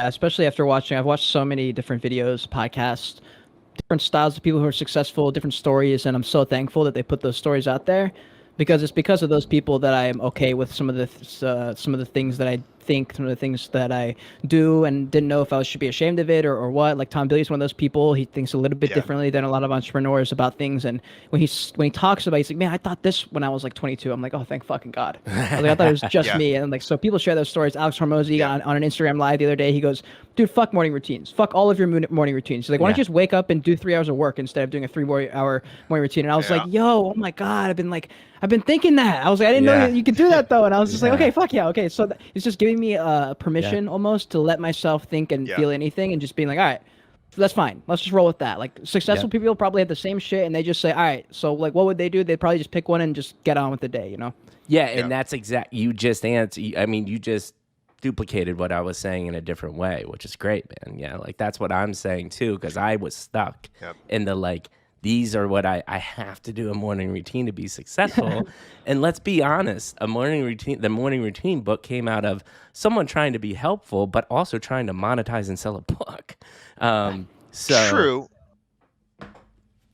especially after I've watched so many different videos, podcasts, different styles of people who are successful, different stories, and I'm so thankful that they put those stories out there, because it's because of those people that I am okay with some of the things that I think, some of the things that I do, and didn't know if I should be ashamed of it or what. Like Tom Billy's one of those people. He thinks a little bit Yeah. differently than a lot of entrepreneurs about things, and when he talks about, it, he's like, man, I thought this when I was like 22. I'm like, oh, thank fucking God. I was like, I thought it was just Yeah. me, and like so people share those stories. Alex Hormozy Yeah. on an Instagram live the other day, he goes, dude, fuck morning routines. Fuck all of your morning routines. He's like, why don't Yeah. you just wake up and do 3 hours of work instead of doing a 3 hour morning routine? And I was like, Yeah. yo, oh my God, I've been thinking that. I was like, I didn't know Yeah. you could do that though. And I was just like, Yeah. okay, fuck yeah, okay. So it's just giving me Yeah. permission almost to let myself think and Yeah. feel anything, and just being like, all right, that's fine. Let's just roll with that. Like Yeah. successful people probably have the same shit, and they just say, all right, so like, what would they do? They'd probably just pick one and just get on with the day, you know? Yeah, Yeah. and that's exact. You just answer. I mean, you just duplicated what I was saying in a different way, which is great, man. Yeah, like that's what I'm saying too, because I was stuck Yep. in the like. These are what I have to do a morning routine to be successful. And let's be honest, the morning routine book came out of someone trying to be helpful, but also trying to monetize and sell a book. So True.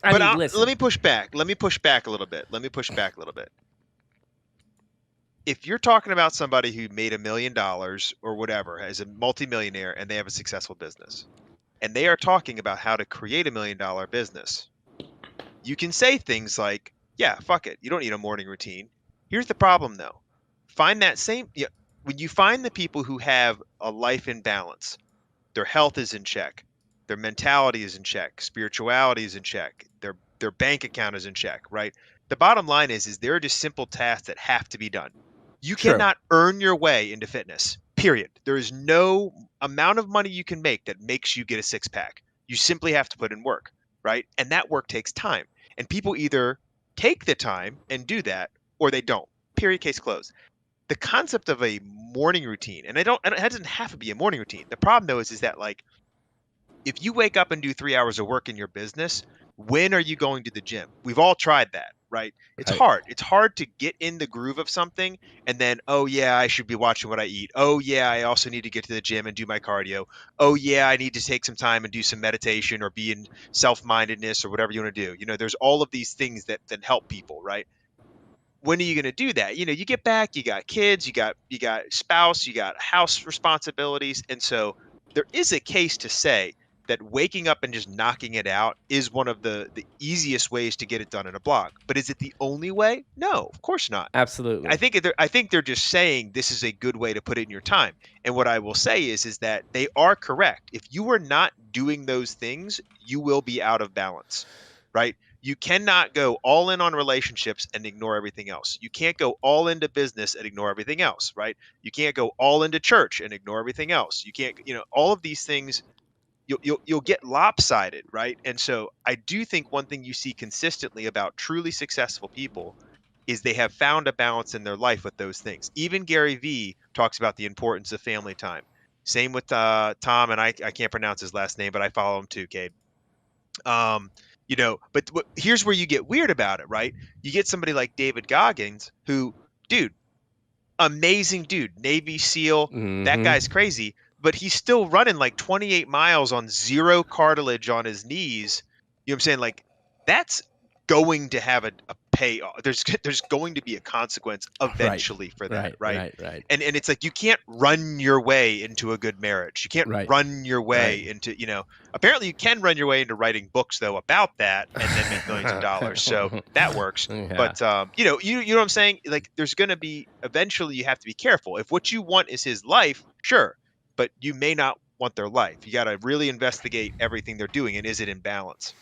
I But mean, let listen, me push back. Let me push back a little bit. Let me push back a little bit. If you're talking about somebody who made $1 million or whatever, as a multimillionaire, and they have a successful business, and they are talking about how to create $1 million business, you can say things like, yeah, fuck it. You don't need a morning routine. Here's the problem though. Find that same, yeah, when you find the people who have a life in balance, their health is in check, their mentality is in check, spirituality is in check, their bank account is in check, right? The bottom line is there are just simple tasks that have to be done. You true. cannot earn your way into fitness. Period. There is no amount of money you can make that makes you get a six pack. You simply have to put in work, right? And that work takes time. And people either take the time and do that or they don't. Period, case closed. The concept of a morning routine, and it doesn't have to be a morning routine. The problem though is that like if you wake up and do 3 hours of work in your business, when are you going to the gym? We've all tried that, right? It's Right. hard. It's hard to get in the groove of something and then, oh yeah, I should be watching what I eat. Oh yeah, I also need to get to the gym and do my cardio. Oh yeah, I need to take some time and do some meditation or be in self-mindedness or whatever you want to do. There's all of these things that help people, right? When are you going to do that? You get back, you got kids, you got spouse, you got house responsibilities, and so there is a case to say that waking up and just knocking it out is one of the easiest ways to get it done in a block. But is it the only way? No, of course not. Absolutely. I think they're just saying this is a good way to put it in your time. And what I will say is that they are correct. If you are not doing those things, you will be out of balance, right? You cannot go all in on relationships and ignore everything else. You can't go all into business and ignore everything else, right? You can't go all into church and ignore everything else. You can't, all of these things you'll get lopsided, right? And so I do think one thing you see consistently about truly successful people is they have found a balance in their life with those things. Even Gary Vee talks about the importance of family time. Same with Tom, and I can't pronounce his last name, but I follow him too, Cade. Um, but here's where you get weird about it, right? You get somebody like David Goggins, who, dude, amazing dude, Navy SEAL. That Hmm. guy's crazy, but he's still running like 28 miles on zero cartilage on his knees. You know what I'm saying? Like that's going to have a payoff. There's going to be a consequence Right. eventually for that, Right. right? Right. Right. And it's like you can't run your way into a good marriage. You can't Right. run your Right. way into, apparently you can run your way into writing books though about that and then make millions of dollars. So that works. Yeah. But you know what I'm saying? Like there's going to be eventually you have to be careful. If what you want is his life, sure, but you may not want their life. You got to really investigate everything they're doing and is it in balance?